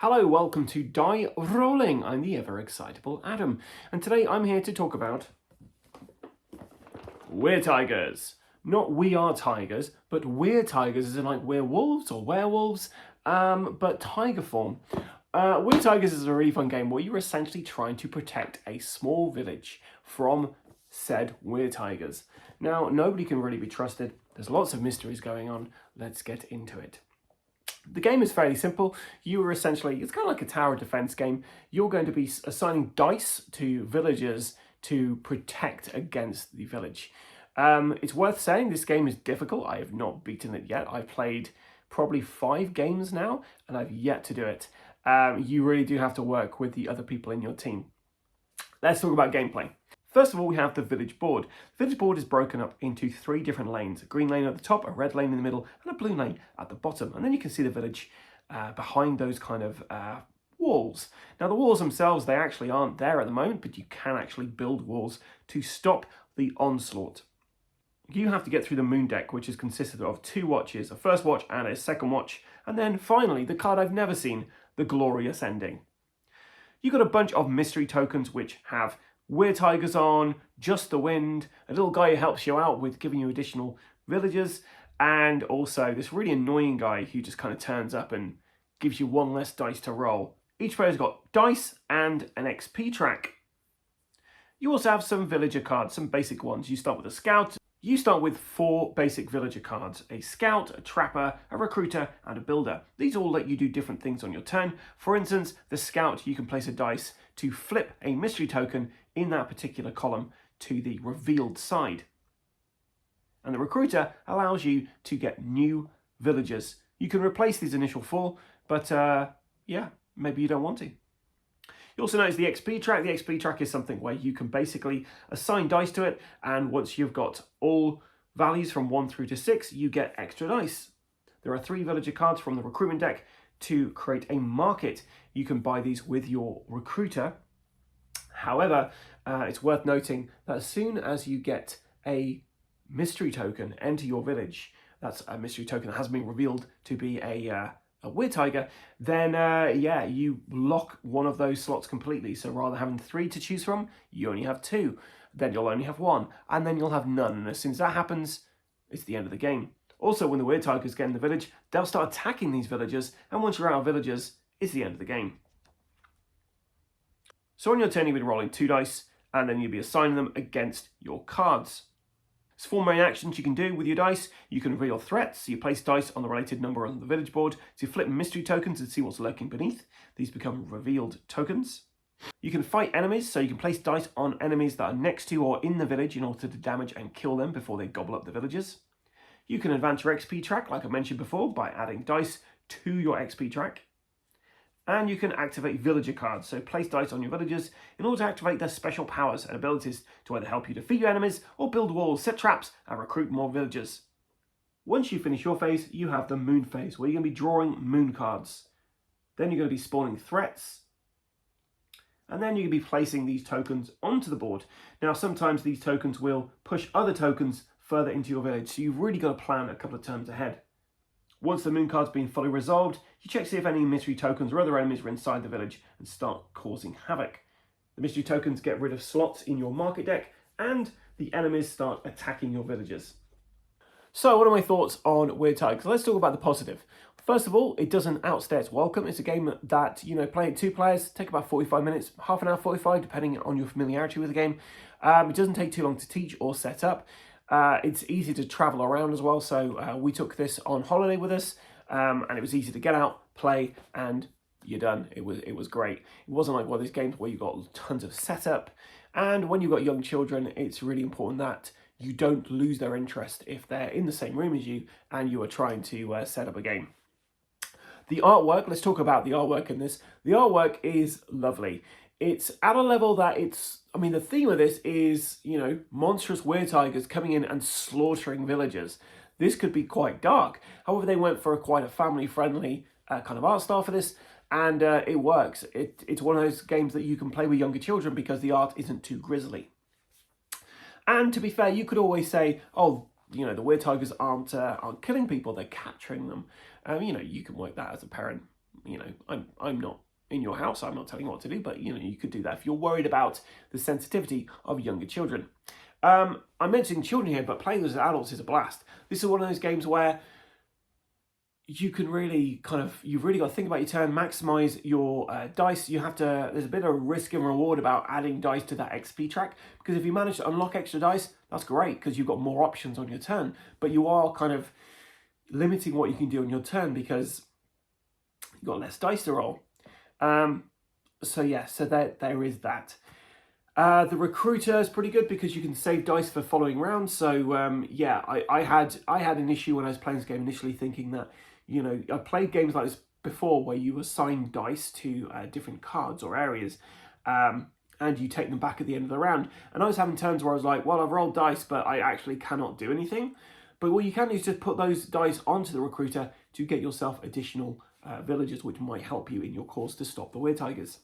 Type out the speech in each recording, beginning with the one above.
Hello, welcome to Die Rolling. I'm the ever-excitable Adam, and today I'm here to talk about Weretigers. Not We Are Tigers, but Weretigers as in like werewolves or werewolves, but tiger form. Weretigers is a really fun game where you're essentially trying to protect a small village from said Weretigers. Now, nobody can really be trusted. There's lots of mysteries going on. Let's get into it. The game is fairly simple. You are essentially, it's kind of like a tower defense game. You're going to be assigning dice to villagers to protect against the village. It's worth saying this game is difficult. I have not beaten it yet. I've played probably 5 games now and I've yet to do it. You really do have to work with the other people in your team. Let's talk about gameplay. First of all, we have the village board. The village board is broken up into 3 different lanes. A green lane at the top, a red lane in the middle, and a blue lane at the bottom. And then you can see the village behind those kind of walls. Now, the walls themselves, they actually aren't there at the moment, but you can actually build walls to stop the onslaught. You have to get through the moon deck, which is consisted of 2 watches, a first watch and a second watch. And then finally, the card I've never seen, the glorious ending. You've got a bunch of mystery tokens which have Weretigers on, just the wind, a little guy who helps you out with giving you additional villagers, and also this really annoying guy who just kind of turns up and gives you 1 less dice to roll. Each player's got dice and an XP track. You also have some villager cards, some basic ones. You start with a scout. You start with 4 basic villager cards: a scout, a trapper, a recruiter, and a builder. These all let you do different things on your turn. For instance, the scout, you can place a dice to flip a mystery token in that particular column to the revealed side. And the recruiter allows you to get new villagers. You can replace these initial 4, but yeah, maybe you don't want to. You also notice the XP track. The XP track is something where you can basically assign dice to it, and once you've got all values from 1 through to 6, you get extra dice. There are 3 villager cards from the recruitment deck to create a market. You can buy these with your recruiter. However, it's worth noting that as soon as you get a mystery token enter your village, that's a mystery token that has been revealed to be a Weretiger, then yeah, you lock one of those slots completely. So rather than having 3 to choose from, you only have 2. Then you'll only have 1, and then you'll have none. And as soon as that happens, it's the end of the game. Also, when the Weretigers get in the village, they'll start attacking these villagers, and once you're out of villagers, it's the end of the game. So on your turn, you'll be rolling 2 dice, and then you'll be assigning them against your cards. There's 4 main actions you can do with your dice. You can reveal threats, so you place dice on the related number on the village board to flip mystery tokens and see what's lurking beneath. These become revealed tokens. You can fight enemies, so you can place dice on enemies that are next to or in the village in order to damage and kill them before they gobble up the villagers. You can advance your XP track, like I mentioned before, by adding dice to your XP track. And you can activate villager cards, so place dice on your villagers in order to activate their special powers and abilities to either help you defeat your enemies or build walls, set traps, and recruit more villagers. Once you finish your phase, you have the moon phase, where you're going to be drawing moon cards. Then you're going to be spawning threats, and then you're going to be placing these tokens onto the board. Now, sometimes these tokens will push other tokens further into your village, so you've really got to plan a couple of turns ahead. Once the moon card's been fully resolved, you check to see if any mystery tokens or other enemies are inside the village and start causing havoc. The mystery tokens get rid of slots in your market deck, and the enemies start attacking your villagers. So what are my thoughts on Weretigers? Let's talk about the positive. First of all, it doesn't outstay its welcome. It's a game that, play it 2 players, take about 45 minutes, half an hour, 45, depending on your familiarity with the game. It doesn't take too long to teach or set up. It's easy to travel around as well, so we took this on holiday with us, and it was easy to get out, play, and you're done. It was great. It wasn't like one of these games where you got tons of setup, and when you've got young children, it's really important that you don't lose their interest if they're in the same room as you and you are trying to set up a game. The artwork, let's talk about the artwork in this. The artwork is lovely. It's at a level that the theme of this is, monstrous Weretigers coming in and slaughtering villagers. This could be quite dark. However, they went for quite a family-friendly kind of art style for this, and it works. It's one of those games that you can play with younger children because the art isn't too grisly. And to be fair, you could always say, oh, the Weretigers aren't killing people, they're capturing them. You can work that as a parent. you know, I'm not in your house, I'm not telling you what to do, but you know, you could do that if you're worried about the sensitivity of younger children. I'm mentioning children here, but playing as adults is a blast. This is one of those games where you can really you've really got to think about your turn, maximize your dice. There's a bit of risk and reward about adding dice to that XP track, because if you manage to unlock extra dice, that's great because you've got more options on your turn, but you are kind of limiting what you can do on your turn because you've got less dice to roll. So yeah, so there is that. The recruiter is pretty good because you can save dice for following rounds. So yeah, I had an issue when I was playing this game initially, thinking that, you know, I played games like this before where you assign dice to different cards or areas, and you take them back at the end of the round. And I was having turns where I was like, well, I've rolled dice, but I actually cannot do anything. But what you can do is just put those dice onto the recruiter to get yourself additional villagers, which might help you in your cause to stop the Weretigers.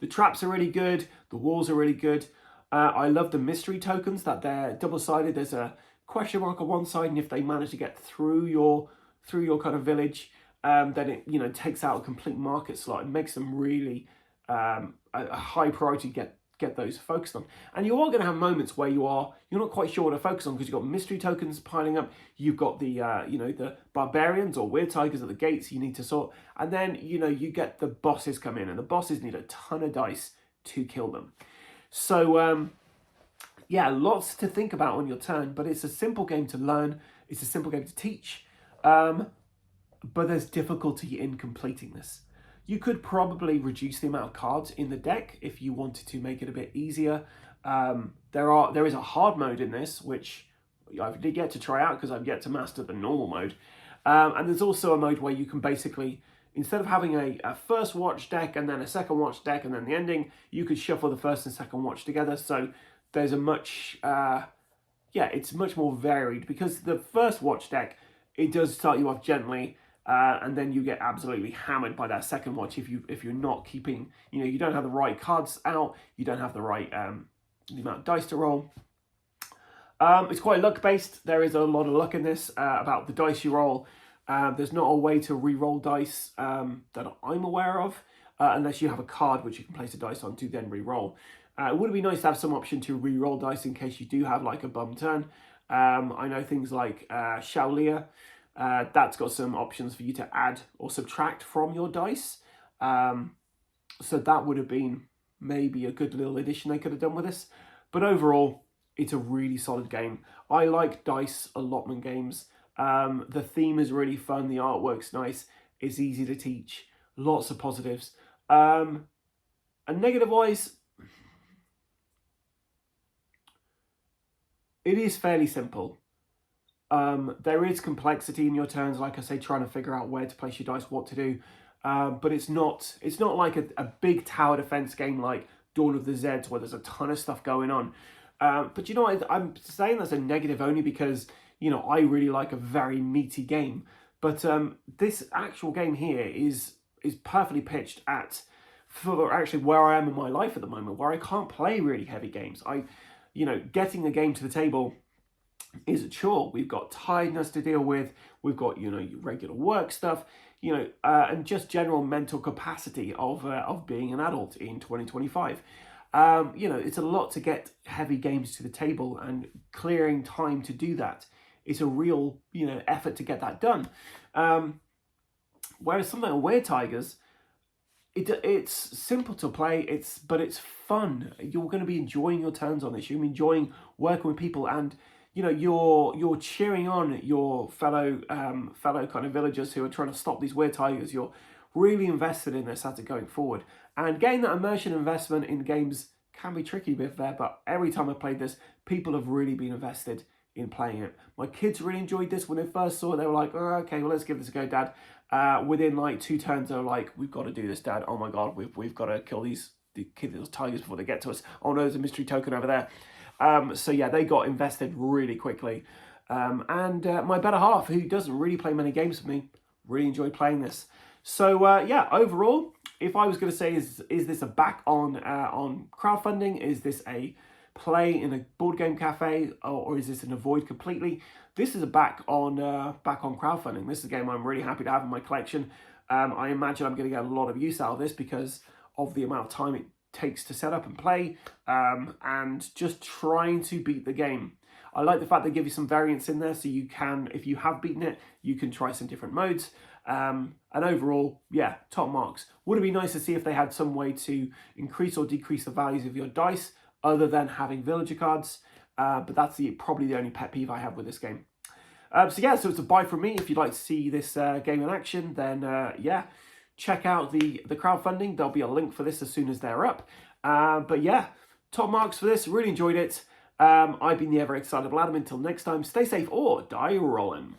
The traps are really good. The walls are really good. I love the mystery tokens, that they're double-sided. There's a question mark on one side, and if they manage to get through your kind of village, then it, you know, takes out a complete market slot. It makes them really a high priority to get those focused on. And you are going to have moments where you're not quite sure what to focus on because you've got mystery tokens piling up. You've got the you know, the barbarians or Weretigers at the gates you need to sort, and then, you know, you get the bosses come in, and the bosses need a ton of dice to kill them. So yeah, lots to think about on your turn, but it's a simple game to learn. It's a simple game to teach, but there's difficulty in completing this. You could probably reduce the amount of cards in the deck if you wanted to make it a bit easier. There is a hard mode in this, which I've yet to try out because I've yet to master the normal mode. And there's also a mode where you can basically, instead of having a first watch deck and then a second watch deck and then the ending, you could shuffle the first and second watch together. So there's a much, it's much more varied, because the first watch deck, it does start you off gently, and then you get absolutely hammered by that second watch if you're not keeping, you know, you don't have the right cards out, you don't have the right the amount of dice to roll. It's quite luck based. There is a lot of luck in this about the dice you roll. There's not a way to re-roll dice that I'm aware of, unless you have a card which you can place a dice on to then re-roll. It would be nice to have some option to re-roll dice in case you do have like a bum turn. I know things like Shaolia, that's got some options for you to add or subtract from your dice. So that would have been maybe a good little addition they could have done with this. But overall, it's a really solid game. I like dice allotment games. The theme is really fun. The artwork's nice. It's easy to teach. Lots of positives. And negative-wise, it is fairly simple. There is complexity in your turns, like I say, trying to figure out where to place your dice, what to do. But it's not like a big tower defense game like Dawn of the Zeds where there's a ton of stuff going on. But you know what, I'm saying that's a negative only because, you know, I really like a very meaty game. But this actual game here is perfectly pitched for actually where I am in my life at the moment, where I can't play really heavy games. You know, getting a game to the table is a chore. We've got tiredness to deal with. We've got, you know, regular work stuff, you know, and just general mental capacity of being an adult in 2025. You know, it's a lot to get heavy games to the table, and clearing time to do that is a real, you know, effort to get that done. Whereas something like Weretigers, it's simple to play, but it's fun. You're going to be enjoying your turns on this. You're going to be enjoying working with people, and you know, you're cheering on your fellow kind of villagers who are trying to stop these Weretigers. You're really invested in this as it going forward, and getting that immersion investment in games can be tricky with there. But every time I played this, people have really been invested in playing it. My kids really enjoyed this. When they first saw it, they were like, oh, okay, well, let's give this a go, Dad. Within like 2 turns, they were like, we've got to do this, Dad. Oh my God, we've got to kill these tigers before they get to us. Oh no, there's a mystery token over there. So yeah, they got invested really quickly. And my better half, who doesn't really play many games with me, really enjoyed playing this. So yeah, overall, if I was going to say, is this a back on crowdfunding? Is this a play in a board game cafe, or is this an avoid completely? This is a back on crowdfunding. This is a game I'm really happy to have in my collection. I imagine I'm going to get a lot of use out of this because of the amount of time it takes to set up and play, and just trying to beat the game. I like the fact they give you some variants in there, so you can, if you have beaten it, you can try some different modes. And overall, yeah, top marks. Would it be nice to see if they had some way to increase or decrease the values of your dice other than having villager cards? But that's probably the only pet peeve I have with this game. So yeah, so it's a buy from me. If you'd like to see this game in action, then yeah, check out the crowdfunding. There'll be a link for this as soon as they're up. But yeah, top marks for this. Really enjoyed it. I've been the ever excitable Adam. Until next time, stay safe or die rolling.